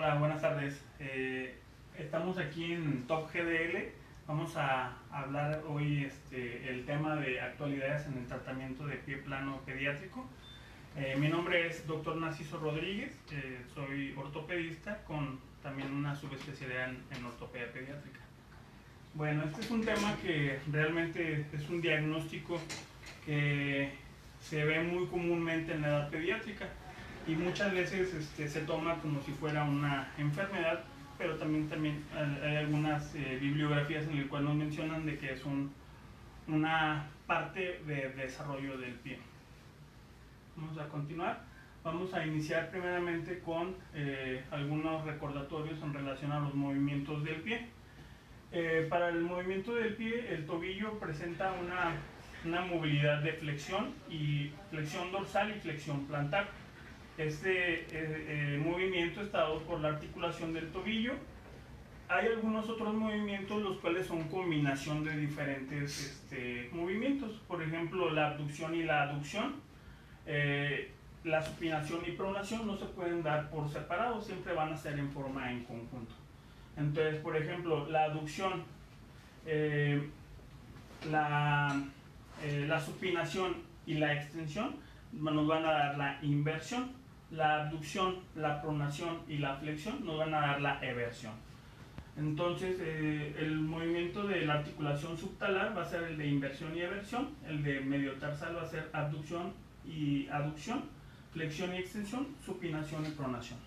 Hola, buenas tardes. Estamos aquí en Top GDL. Vamos a hablar hoy el tema de actualidades en el tratamiento de pie plano pediátrico. Mi nombre es Dr. Narciso Rodríguez, soy ortopedista con también una subespecialidad en ortopedia pediátrica. Bueno, este es un tema que realmente es un diagnóstico que se ve muy comúnmente en la edad pediátrica y muchas veces se toma como si fuera una enfermedad, pero también hay algunas bibliografías en las cuales nos mencionan de que es una parte de desarrollo del pie. Vamos a continuar. Vamos a iniciar primeramente con algunos recordatorios en relación a los movimientos del pie. Para el movimiento del pie, el tobillo presenta una movilidad de flexión dorsal y flexión plantar. Este movimiento está dado por la articulación del tobillo. Hay algunos otros movimientos los cuales son combinación de diferentes movimientos, por ejemplo la abducción y la aducción. La supinación y pronación no se pueden dar por separado, siempre van a ser en forma en conjunto. Entonces, por ejemplo, la aducción, la supinación y la extensión nos van a dar la inversión. La abducción, la pronación y la flexión nos van a dar la eversión. Entonces, el movimiento de la articulación subtalar va a ser el de inversión y eversión, el de mediotarsal va a ser abducción y aducción, flexión y extensión, supinación y pronación.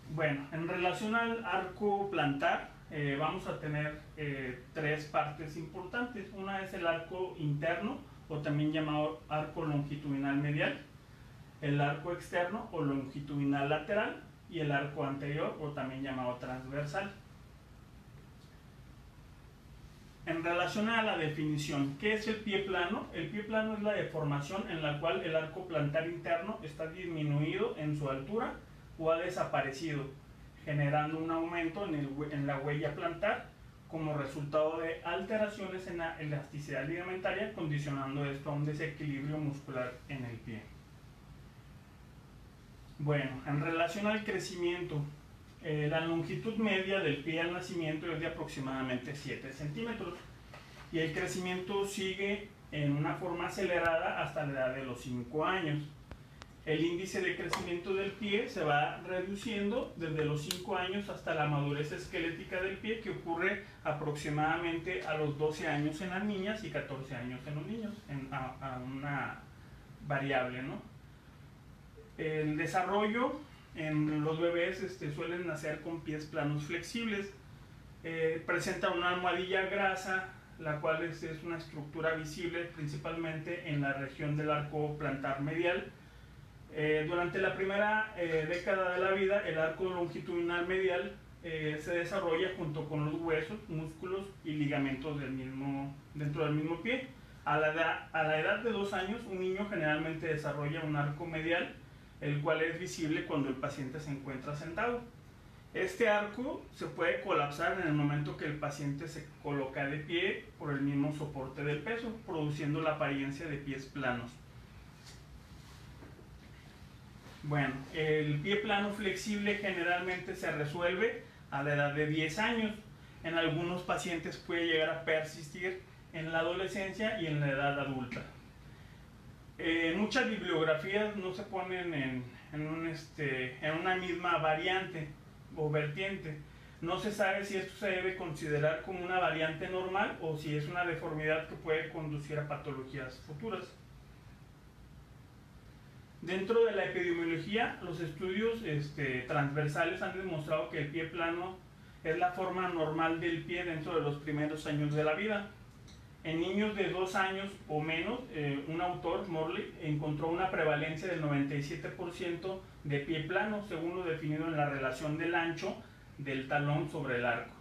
Bueno, en relación al arco plantar, vamos a tener tres partes importantes. Una es el arco interno, o también llamado arco longitudinal medial, el arco externo o longitudinal lateral y el arco anterior, o también llamado transversal. En relación a la definición, ¿qué es el pie plano? El pie plano es la deformación en la cual el arco plantar interno está disminuido en su altura o ha desaparecido, generando un aumento en la huella plantar como resultado de alteraciones en la elasticidad ligamentaria, condicionando esto a un desequilibrio muscular en el pie. Bueno, en relación al crecimiento, la longitud media del pie al nacimiento es de aproximadamente 7 centímetros y el crecimiento sigue en una forma acelerada hasta la edad de los 5 años. El índice de crecimiento del pie se va reduciendo desde los 5 años hasta la madurez esquelética del pie, que ocurre aproximadamente a los 12 años en las niñas y 14 años en los niños, a una variable, ¿no? El desarrollo en los bebés suelen nacer con pies planos flexibles, presenta una almohadilla grasa, la cual es una estructura visible principalmente en la región del arco plantar medial. Durante la primera década de la vida, el arco longitudinal medial se desarrolla junto con los huesos, músculos y ligamentos dentro del mismo pie. A la edad de 2 años, un niño generalmente desarrolla un arco medial, el cual es visible cuando el paciente se encuentra sentado. Este arco se puede colapsar en el momento que el paciente se coloca de pie por el mismo soporte del peso, produciendo la apariencia de pies planos. Bueno, el pie plano flexible generalmente se resuelve a la edad de 10 años. En algunos pacientes puede llegar a persistir en la adolescencia y en la edad adulta. Muchas bibliografías no se ponen en una misma variante o vertiente. No se sabe si esto se debe considerar como una variante normal o si es una deformidad que puede conducir a patologías futuras. Dentro de la epidemiología, los estudios transversales han demostrado que el pie plano es la forma normal del pie dentro de los primeros años de la vida. En niños de 2 años o menos, un autor, Morley, encontró una prevalencia del 97% de pie plano, según lo definido en la relación del ancho del talón sobre el arco.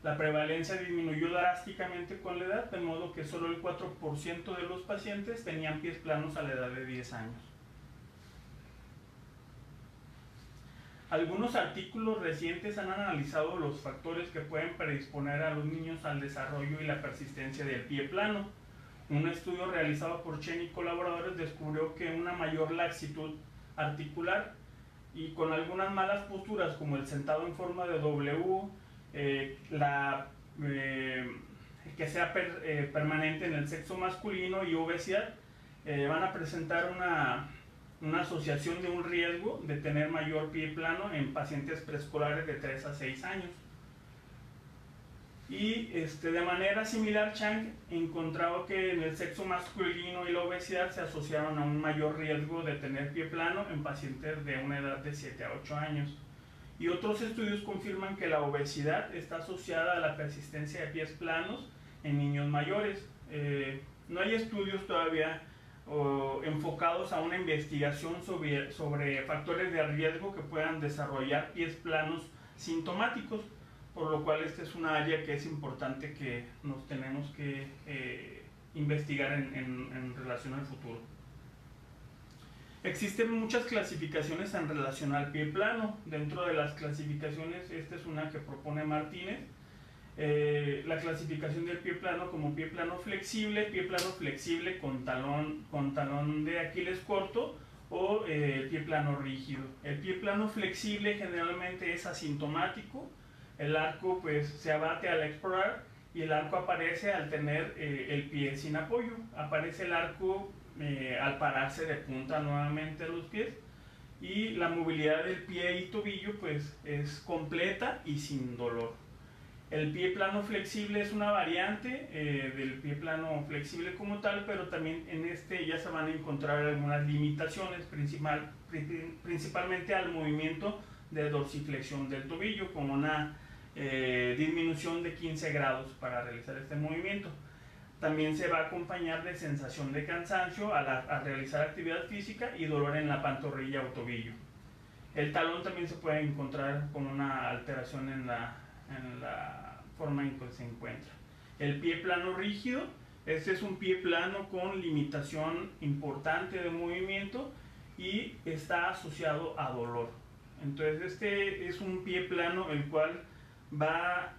La prevalencia disminuyó drásticamente con la edad, de modo que solo el 4% de los pacientes tenían pies planos a la edad de 10 años. Algunos artículos recientes han analizado los factores que pueden predisponer a los niños al desarrollo y la persistencia del pie plano. Un estudio realizado por Chen y colaboradores descubrió que una mayor laxitud articular y con algunas malas posturas como el sentado en forma de W, que sea permanente en el sexo masculino y obesidad, van a presentar una asociación de un riesgo de tener mayor pie plano en pacientes preescolares de 3 a 6 años. Y de manera similar, Chang encontraba que en el sexo masculino y la obesidad se asociaron a un mayor riesgo de tener pie plano en pacientes de una edad de 7 a 8 años. Y otros estudios confirman que la obesidad está asociada a la persistencia de pies planos en niños mayores. No hay estudios todavía enfocados a una investigación sobre factores de riesgo que puedan desarrollar pies planos sintomáticos, por lo cual esta es una área que es importante que nos tenemos que investigar en relación al futuro. Existen muchas clasificaciones en relación al pie plano. Dentro de las clasificaciones, esta es una que propone Martínez. La clasificación del pie plano como pie plano flexible con talón de Aquiles corto o pie plano rígido. El pie plano flexible generalmente es asintomático, el arco pues se abate al explorar y el arco aparece al tener el pie sin apoyo. Aparece el arco al pararse de punta nuevamente a los pies, y la movilidad del pie y tobillo pues es completa y sin dolor. El pie plano flexible es una variante del pie plano flexible como tal, pero también en este ya se van a encontrar algunas limitaciones, principalmente al movimiento de dorsiflexión del tobillo, con una disminución de 15 grados para realizar este movimiento. También se va a acompañar de sensación de cansancio al realizar actividad física y dolor en la pantorrilla o tobillo. El talón también se puede encontrar con una alteración en la forma en que se encuentra. El pie plano rígido, este es un pie plano con limitación importante de movimiento y está asociado a dolor. Entonces este es un pie plano el cual va a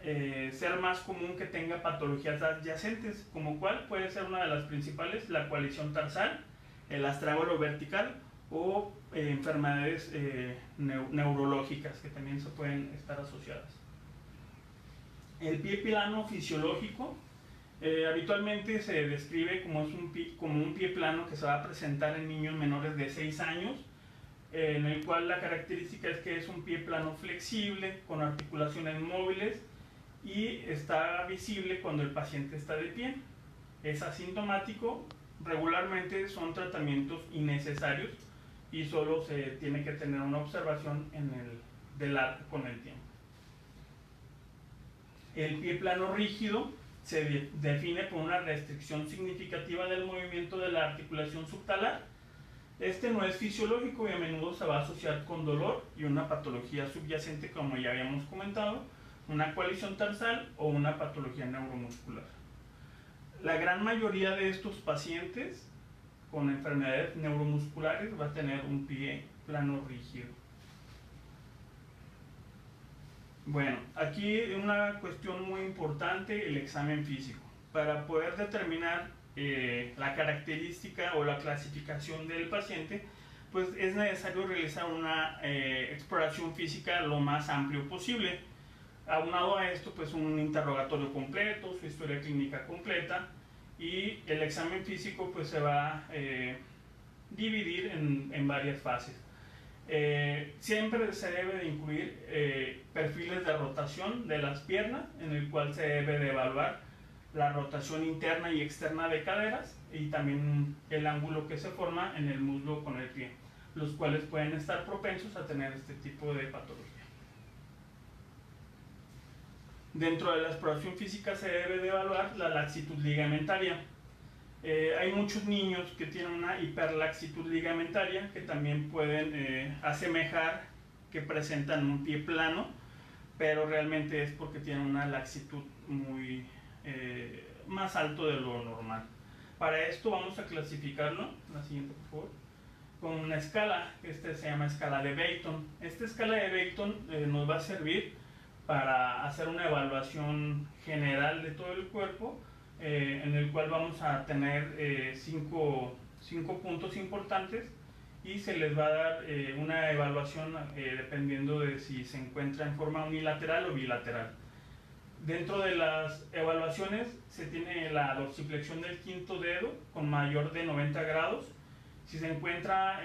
ser más común que tenga patologías adyacentes, como cual puede ser una de las principales, la coalición tarsal, el astrágalo vertical o enfermedades neurológicas que también se pueden estar asociadas. El pie plano fisiológico habitualmente se describe como un pie plano que se va a presentar en niños menores de 6 años, en el cual la característica es que es un pie plano flexible, con articulaciones móviles y está visible cuando el paciente está de pie. Es asintomático, regularmente son tratamientos innecesarios y solo se tiene que tener una observación del arco con el tiempo. El pie plano rígido se define por una restricción significativa del movimiento de la articulación subtalar. Este no es fisiológico y a menudo se va a asociar con dolor y una patología subyacente, como ya habíamos comentado, una coalición tarsal o una patología neuromuscular. La gran mayoría de estos pacientes con enfermedades neuromusculares va a tener un pie plano rígido. Bueno, aquí una cuestión muy importante, el examen físico. Para poder determinar la característica o la clasificación del paciente, pues es necesario realizar una exploración física lo más amplio posible. Aunado a esto, pues un interrogatorio completo, su historia clínica completa, y el examen físico pues se va a dividir en varias fases. Siempre se debe de incluir perfiles de rotación de las piernas, en el cual se debe de evaluar la rotación interna y externa de caderas y también el ángulo que se forma en el muslo con el pie, los cuales pueden estar propensos a tener este tipo de patología. Dentro de la exploración física se debe de evaluar la laxitud ligamentaria. Hay muchos niños que tienen una hiperlaxitud ligamentaria que también pueden asemejar que presentan un pie plano, pero realmente es porque tienen una laxitud muy más alto de lo normal. Para esto vamos a clasificarlo, la siguiente por favor, con una escala, se llama escala de Beighton. Esta escala de Beighton nos va a servir para hacer una evaluación general de todo el cuerpo, en el cual vamos a tener cinco puntos importantes, y se les va a dar una evaluación dependiendo de si se encuentra en forma unilateral o bilateral. Dentro de las evaluaciones se tiene la dorsiflexión del quinto dedo con mayor de 90 grados. Si se encuentra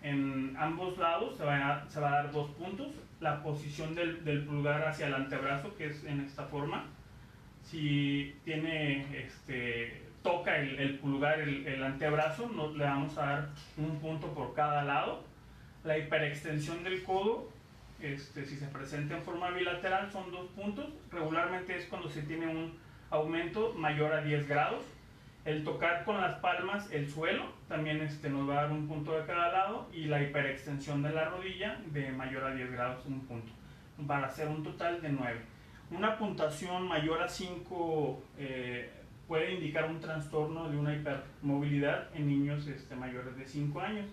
en ambos lados se va a dar 2 puntos. La posición del pulgar hacia el antebrazo, que es en esta forma. Si tiene, toca el pulgar el antebrazo, le vamos a dar 1 punto por cada lado. La hiperextensión del codo, si se presenta en forma bilateral, son 2 puntos. Regularmente es cuando se tiene un aumento mayor a 10 grados. El tocar con las palmas el suelo también nos va a dar 1 punto de cada lado, y la hiperextensión de la rodilla de mayor a 10 grados 1 punto, para hacer un total de 9. Una puntuación mayor a 5 puede indicar un trastorno de una hipermovilidad en niños mayores de 5 años,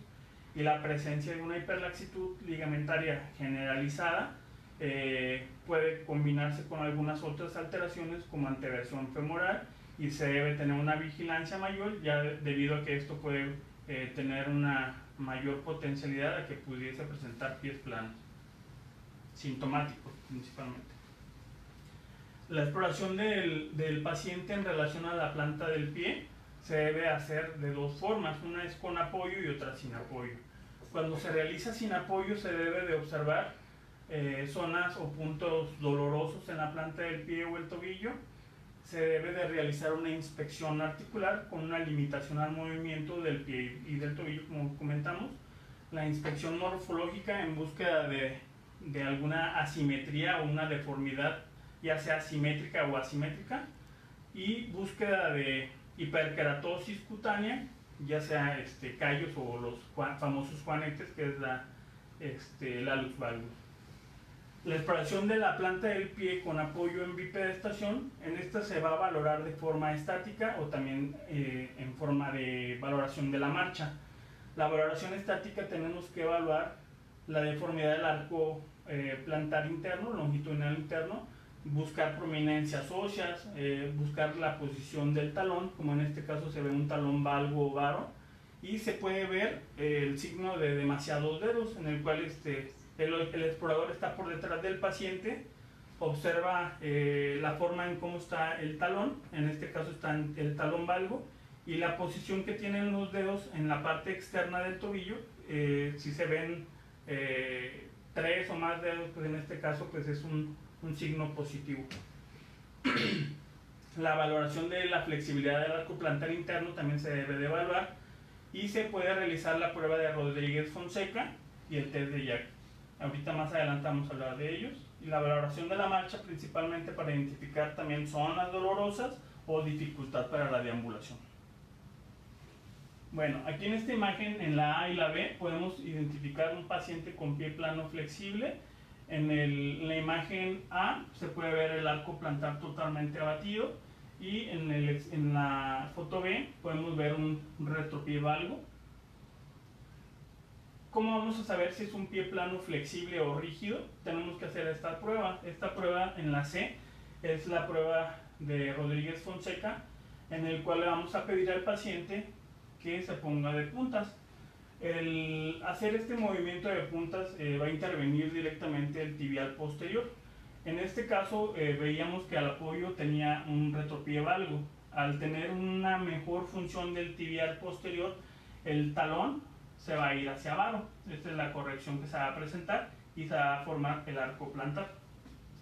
y la presencia de una hiperlaxitud ligamentaria generalizada puede combinarse con algunas otras alteraciones como anteversión femoral, y se debe tener una vigilancia mayor, ya debido a que esto puede tener una mayor potencialidad a que pudiese presentar pies planos, sintomáticos principalmente. La exploración del paciente en relación a la planta del pie se debe hacer de 2 formas, una es con apoyo y otra sin apoyo. Cuando se realiza sin apoyo se debe de observar zonas o puntos dolorosos en la planta del pie o el tobillo. Se debe de realizar una inspección articular con una limitación al movimiento del pie y del tobillo, como comentamos. La inspección morfológica en búsqueda de alguna asimetría o una deformidad, ya sea simétrica o asimétrica, y búsqueda de hiperkeratosis cutánea, ya sea callos o los famosos juanetes, que es la luz valgus. La exploración de la planta del pie con apoyo en bipedestación, en esta se va a valorar de forma estática o también en forma de valoración de la marcha. La valoración estática tenemos que evaluar la deformidad del arco plantar interno, longitudinal interno, buscar prominencias óseas, buscar la posición del talón, como en este caso se ve un talón valgo o varo, y se puede ver el signo de demasiados dedos, en el cual el explorador está por detrás del paciente, observa la forma en cómo está el talón, en este caso está el talón valgo, y la posición que tienen los dedos en la parte externa del tobillo. Si se ven 3 o más dedos, pues en este caso pues es un signo positivo. La valoración de la flexibilidad del arco plantar interno también se debe de evaluar, y se puede realizar la prueba de Rodríguez-Fonseca y el test de Jack. Ahorita más adelante vamos a hablar de ellos. Y la valoración de la marcha principalmente para identificar también zonas dolorosas o dificultad para la deambulación. Bueno, aquí en esta imagen, en la A y la B, podemos identificar un paciente con pie plano flexible. En la imagen A se puede ver el arco plantar totalmente abatido, y en la foto B podemos ver un retropié valgo. ¿Cómo vamos a saber si es un pie plano flexible o rígido? Tenemos que hacer esta prueba. Esta prueba en la C es la prueba de Rodríguez-Fonseca, en el cual le vamos a pedir al paciente que se ponga de puntas. El hacer este movimiento de puntas va a intervenir directamente el tibial posterior. En este caso veíamos que al apoyo tenía un retropié valgo. Al tener una mejor función del tibial posterior, el talón se va a ir hacia abajo. Esta es la corrección que se va a presentar y se va a formar el arco plantar.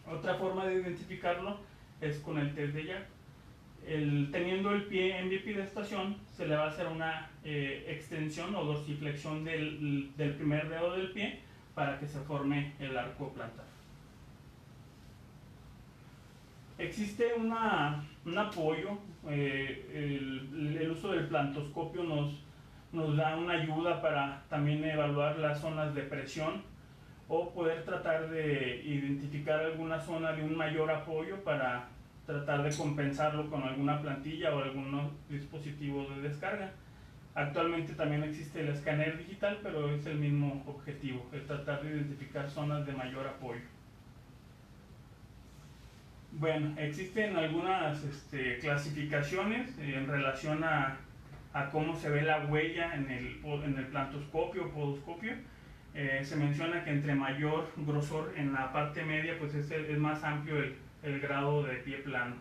Otra forma de identificarlo es con el test de Jack. Teniendo el pie en bipedestación, se le va a hacer una extensión o dorsiflexión del primer dedo del pie para que se forme el arco plantar. Existe un apoyo, el uso del plantoscopio nos da una ayuda para también evaluar las zonas de presión, o poder tratar de identificar alguna zona de un mayor apoyo para tratar de compensarlo con alguna plantilla o algunos dispositivos de descarga. Actualmente también existe el escáner digital, pero es el mismo objetivo, es tratar de identificar zonas de mayor apoyo. Bueno, existen algunas clasificaciones en relación a a cómo se ve la huella en el plantoscopio o podoscopio. Se menciona que entre mayor grosor en la parte media, pues es más amplio el grado de pie plano.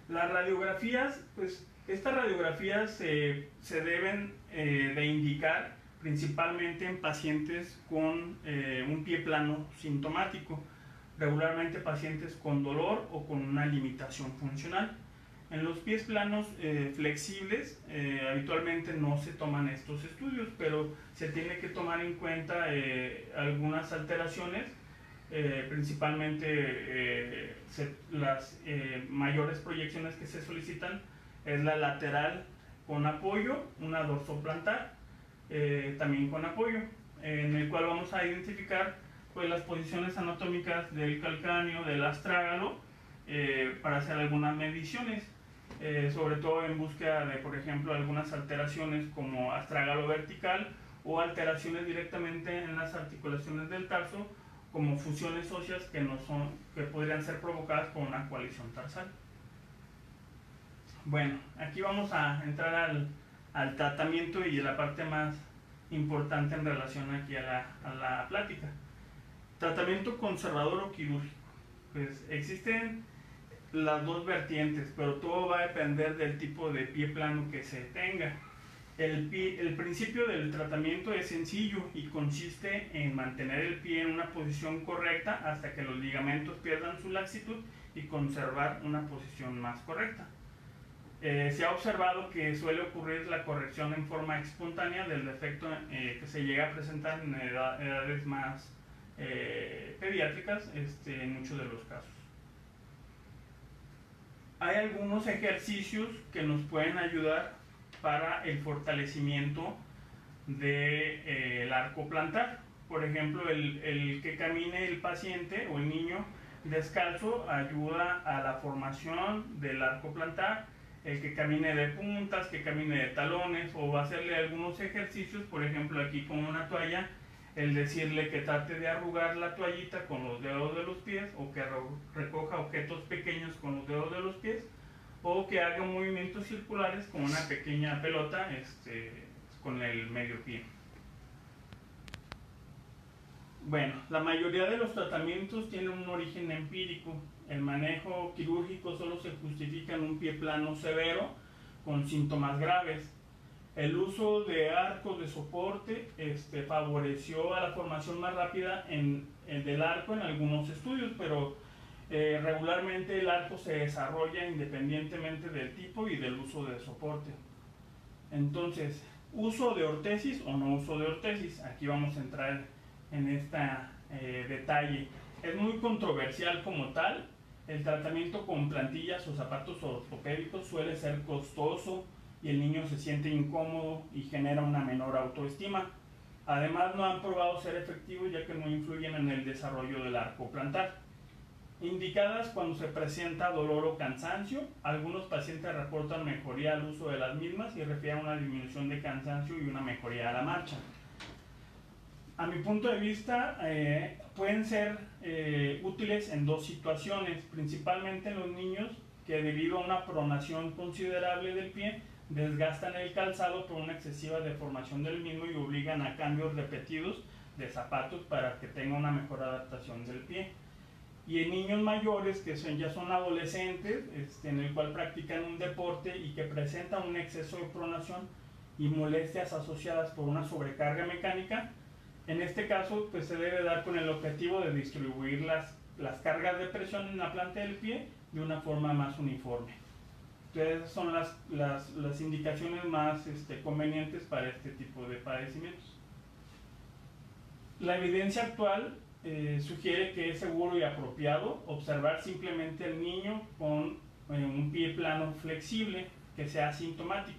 Las radiografías, pues estas radiografías se deben de indicar principalmente en pacientes con un pie plano sintomático, regularmente pacientes con dolor o con una limitación funcional. En los pies planos flexibles habitualmente no se toman estos estudios, pero se tiene que tomar en cuenta algunas alteraciones, principalmente las mayores proyecciones que se solicitan es la lateral con apoyo, una dorsoplantar también con apoyo, en el cual vamos a identificar pues, las posiciones anatómicas del calcáneo, del astrágalo, para hacer algunas mediciones. Sobre todo en búsqueda de, por ejemplo, algunas alteraciones como astrágalo vertical o alteraciones directamente en las articulaciones del tarso, como fusiones óseas que podrían ser provocadas por una coalición tarsal. Bueno, aquí vamos a entrar al tratamiento y la parte más importante en relación aquí a la plática. Tratamiento conservador o quirúrgico. Pues existen las dos vertientes, pero todo va a depender del tipo de pie plano que se tenga. El principio del tratamiento es sencillo y consiste en mantener el pie en una posición correcta hasta que los ligamentos pierdan su laxitud y conservar una posición más correcta. Se ha observado que suele ocurrir la corrección en forma espontánea del defecto que se llega a presentar en edades más pediátricas en muchos de los casos. Hay algunos ejercicios que nos pueden ayudar para el fortalecimiento del arco plantar. Por ejemplo, el que camine el paciente o el niño descalzo ayuda a la formación del arco plantar. El que camine de puntas, que camine de talones, o hacerle algunos ejercicios, por ejemplo aquí con una toalla, el decirle que trate de arrugar la toallita con los dedos de los pies, o que recoja objetos pequeños con los dedos de los pies, o que haga movimientos circulares con una pequeña pelota con el medio pie. Bueno, la mayoría de los tratamientos tienen un origen empírico. El manejo quirúrgico solo se justifica en un pie plano severo con síntomas graves. El uso de arcos de soporte favoreció a la formación más rápida del arco en algunos estudios, pero regularmente el arco se desarrolla independientemente del tipo y del uso de soporte. Entonces, uso de ortesis o no uso de ortesis. Aquí vamos a entrar en este detalle. Es muy controversial como tal. El tratamiento con plantillas o zapatos ortopédicos suele ser costoso y el niño se siente incómodo y genera una menor autoestima. Además, no han probado ser efectivos ya que no influyen en el desarrollo del arco plantar. Indicadas cuando se presenta dolor o cansancio. Algunos pacientes reportan mejoría al uso de las mismas y refieren a una disminución de cansancio y una mejoría a la marcha. A mi punto de vista, pueden ser útiles en dos situaciones, principalmente en los niños que debido a una pronación considerable del pie desgastan el calzado por una excesiva deformación del mismo y obligan a cambios repetidos de zapatos para que tenga una mejor adaptación del pie. Y en niños mayores que ya son adolescentes, en el cual practican un deporte y que presentan un exceso de pronación y molestias asociadas por una sobrecarga mecánica. En este caso, pues se debe dar con el objetivo de distribuir las cargas de presión en la planta del pie de una forma más uniforme. Entonces, esas son las indicaciones más convenientes para este tipo de padecimientos. La evidencia actual sugiere que es seguro y apropiado observar simplemente al niño con un pie plano flexible que sea asintomático.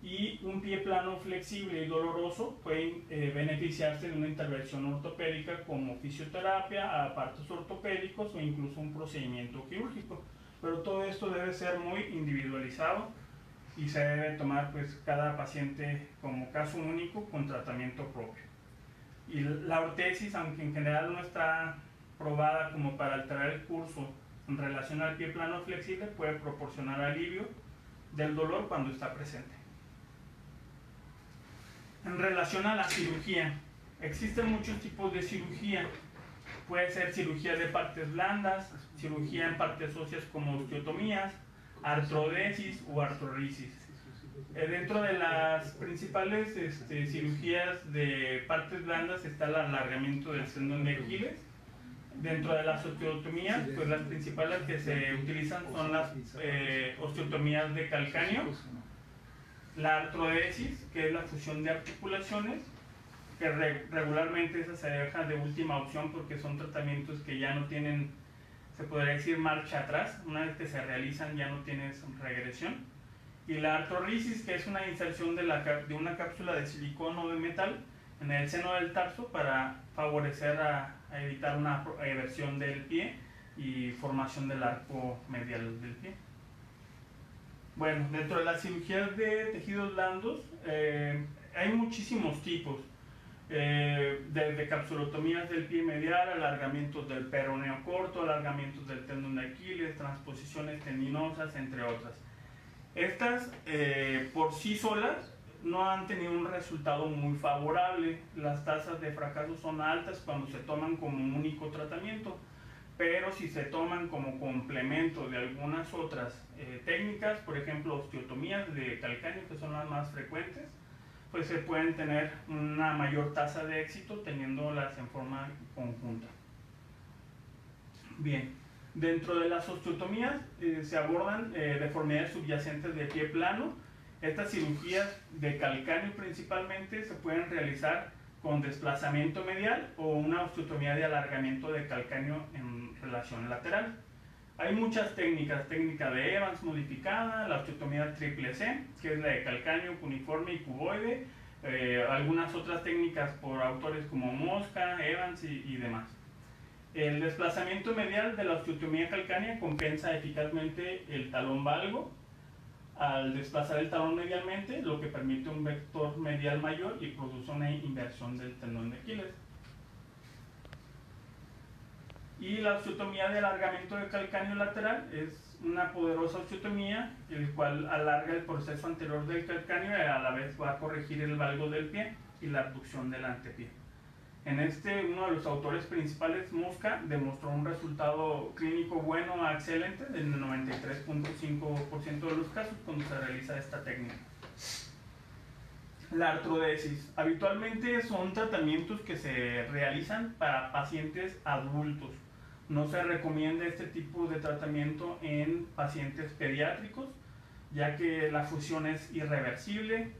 Y un pie plano flexible y doloroso pueden beneficiarse de una intervención ortopédica como fisioterapia, aparatos ortopédicos o incluso un procedimiento quirúrgico. Pero todo esto debe ser muy individualizado y se debe tomar pues cada paciente como caso único con tratamiento propio. Y la ortesis, aunque en general no está probada como para alterar el curso en relación al pie plano flexible puede proporcionar alivio del dolor cuando está presente. En relación a la cirugía, existen muchos tipos de cirugía. Puede ser cirugía de partes blandas, cirugía en partes óseas como osteotomías, artrodesis o artrorisis. Dentro de las principales cirugías de partes blandas está el alargamiento del tendón de Aquiles. Dentro de las osteotomías, pues las principales que se utilizan son las osteotomías de calcáneo, la artrodesis, que es la fusión de articulaciones, que regularmente esa se deja de última opción porque son tratamientos que ya no tienen, se podría decir, marcha atrás. Una vez que se realizan ya no tienes regresión. Y la artrorisis, que es una inserción de una cápsula de silicón o de metal en el seno del tarso para favorecer a evitar una eversión del pie y formación del arco medial del pie. Bueno, dentro de las cirugías de tejidos blandos hay muchísimos tipos, desde capsulotomías del pie medial, alargamientos del peroneo corto, alargamientos del tendón de Aquiles, transposiciones tendinosas, entre otras. Estas por sí solas no han tenido un resultado muy favorable. Las tasas de fracaso son altas cuando se toman como único tratamiento, pero si se toman como complemento de algunas otras técnicas, por ejemplo osteotomías de calcáneo, que son las más frecuentes, pues se pueden tener una mayor tasa de éxito teniéndolas en forma conjunta. Bien, dentro de las osteotomías se abordan deformidades subyacentes de pie plano. Estas cirugías de calcáneo principalmente se pueden realizar con desplazamiento medial o una osteotomía de alargamiento de calcáneo en relación lateral. Hay muchas técnicas, técnica de Evans modificada, la osteotomía triple C, que es la de calcáneo, cuneiforme y cuboide, algunas otras técnicas por autores como Mosca, Evans y demás. El desplazamiento medial de la osteotomía calcánea compensa eficazmente el talón valgo al desplazar el talón medialmente, lo que permite un vector medial mayor y produce una inversión del tendón de Aquiles. Y la osteotomía de alargamiento de calcáneo lateral es una poderosa osteotomía, el cual alarga el proceso anterior del calcáneo y a la vez va a corregir el valgo del pie y la abducción del antepié. En uno de los autores principales, Mosca, demostró un resultado clínico bueno a excelente del 93.5% de los casos cuando se realiza esta técnica. La artrodesis. Habitualmente son tratamientos que se realizan para pacientes adultos. No se recomienda este tipo de tratamiento en pacientes pediátricos, ya que la fusión es irreversible.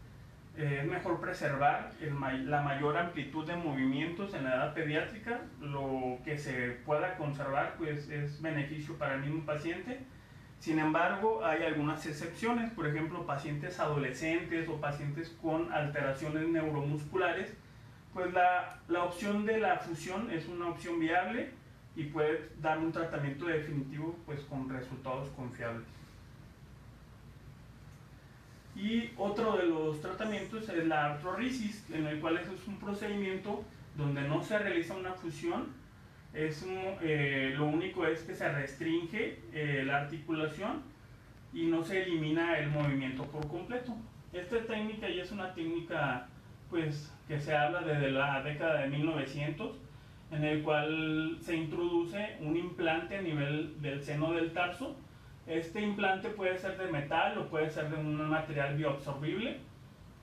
Es mejor preservar la mayor amplitud de movimientos en la edad pediátrica. Lo que se pueda conservar pues es beneficio para el mismo paciente. Sin embargo, hay algunas excepciones, por ejemplo, pacientes adolescentes o pacientes con alteraciones neuromusculares, pues la opción de la fusión es una opción viable y puede dar un tratamiento definitivo pues con resultados confiables. Y otro de los tratamientos es la artrorisis, en el cual es un procedimiento donde no se realiza una fusión, lo único es que se restringe la articulación y no se elimina el movimiento por completo. Esta técnica ya es una técnica pues, que se habla desde la década de 1900, en el cual se introduce un implante a nivel del seno del tarso. Este implante puede ser de metal o puede ser de un material bioabsorbible,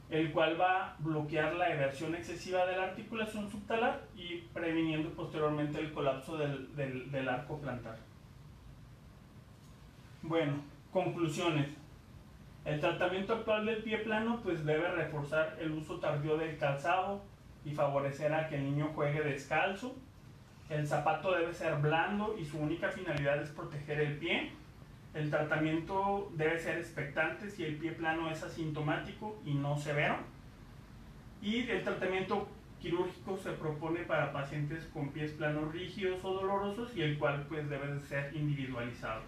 el cual va a bloquear la eversión excesiva de la articulación subtalar y previniendo posteriormente el colapso del arco plantar. Bueno, conclusiones. El tratamiento actual del pie plano pues debe reforzar el uso tardío del calzado y favorecer a que el niño juegue descalzo. El zapato debe ser blando y su única finalidad es proteger el pie. El tratamiento debe ser expectante si el pie plano es asintomático y no severo. Y el tratamiento quirúrgico se propone para pacientes con pies planos rígidos o dolorosos y el cual pues debe de ser individualizado.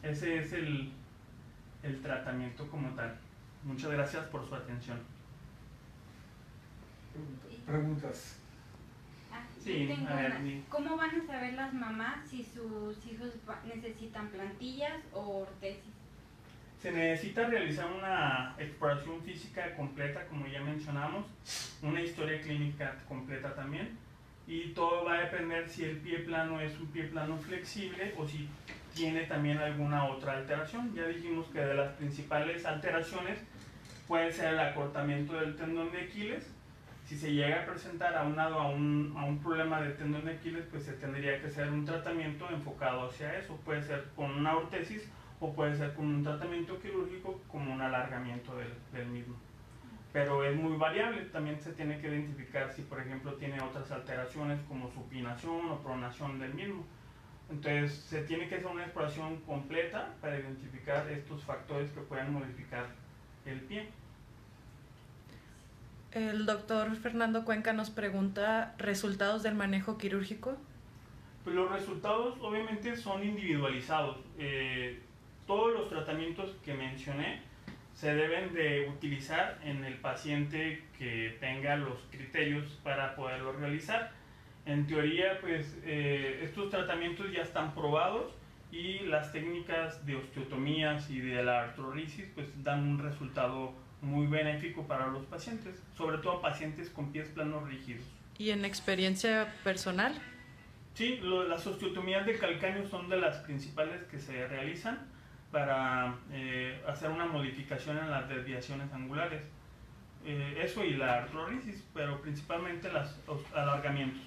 Ese es el tratamiento como tal. Muchas gracias por su atención. Preguntas. Sí, Tengo a ver, una. ¿Cómo van a saber las mamás si sus hijos necesitan plantillas o ortesis? se necesita realizar una exploración física completa, como ya mencionamos, una historia clínica completa también, y todo va a depender si el pie plano es un pie plano flexible o si tiene también alguna otra alteración. Ya dijimos que de las principales alteraciones puede ser el acortamiento del tendón de Aquiles. Si se llega a presentar aunado a un problema de tendón de Aquiles, pues se tendría que hacer un tratamiento enfocado hacia eso. Puede ser con una ortesis o puede ser con un tratamiento quirúrgico como un alargamiento del mismo. Pero es muy variable, también se tiene que identificar si por ejemplo tiene otras alteraciones como supinación o pronación del mismo. Entonces se tiene que hacer una exploración completa para identificar estos factores que pueden modificar el pie. El doctor Fernando Cuenca nos pregunta, ¿resultados del manejo quirúrgico? Pues los resultados obviamente son individualizados. Todos los tratamientos que mencioné se deben de utilizar en el paciente que tenga los criterios para poderlo realizar. En teoría, pues estos tratamientos ya están probados y las técnicas de osteotomías y de la artrorisis pues dan un resultado muy benéfico para los pacientes, sobre todo pacientes con pies planos rígidos. ¿Y en experiencia personal? Sí, las osteotomías de calcáneo son de las principales que se realizan para hacer una modificación en las desviaciones angulares. Eso y la artrorisis, pero principalmente los alargamientos.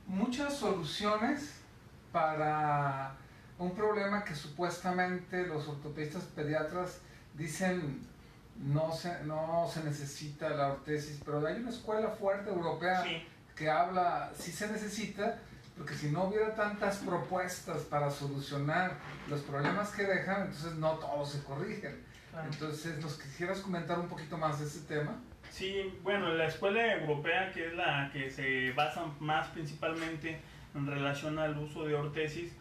Muchas soluciones para un problema que supuestamente los ortopedistas pediatras dicen no se necesita la ortesis, pero hay una escuela fuerte europea Sí. que habla, sí se necesita, porque si no hubiera tantas propuestas para solucionar los problemas que dejan, entonces no todos se corrigen. Claro. Entonces, ¿nos quisieras comentar un poquito más de ese tema? Sí, bueno, la escuela europea, que es la que se basa más principalmente en relación al uso de ortesis,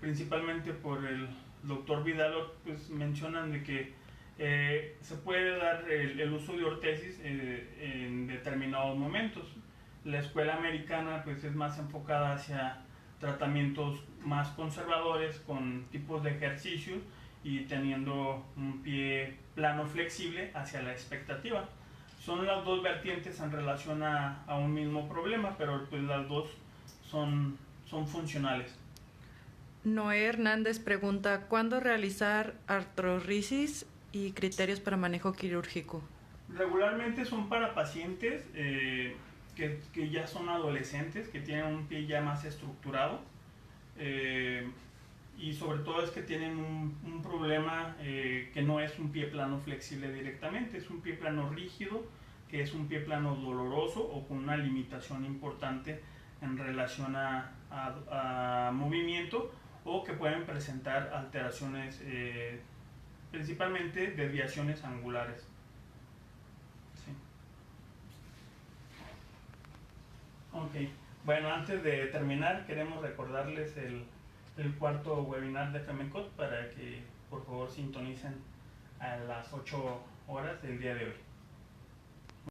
principalmente por el doctor Vidalot, pues mencionan de que se puede dar el uso de ortesis en determinados momentos. La escuela americana pues es más enfocada hacia tratamientos más conservadores con tipos de ejercicios y teniendo un pie plano flexible hacia la expectativa. Son las dos vertientes en relación a un mismo problema, pero pues las dos son funcionales. Noé Hernández pregunta, ¿cuándo realizar artrorisis y criterios para manejo quirúrgico? Regularmente son para pacientes que ya son adolescentes, que tienen un pie ya más estructurado, y sobre todo es que tienen un problema que no es un pie plano flexible directamente, es un pie plano rígido, que es un pie plano doloroso o con una limitación importante en relación a movimiento, o que pueden presentar alteraciones, principalmente desviaciones angulares. Sí. Ok, bueno, antes de terminar queremos recordarles el cuarto webinar de FEMECOT para que por favor sintonicen a las 8 horas del día de hoy.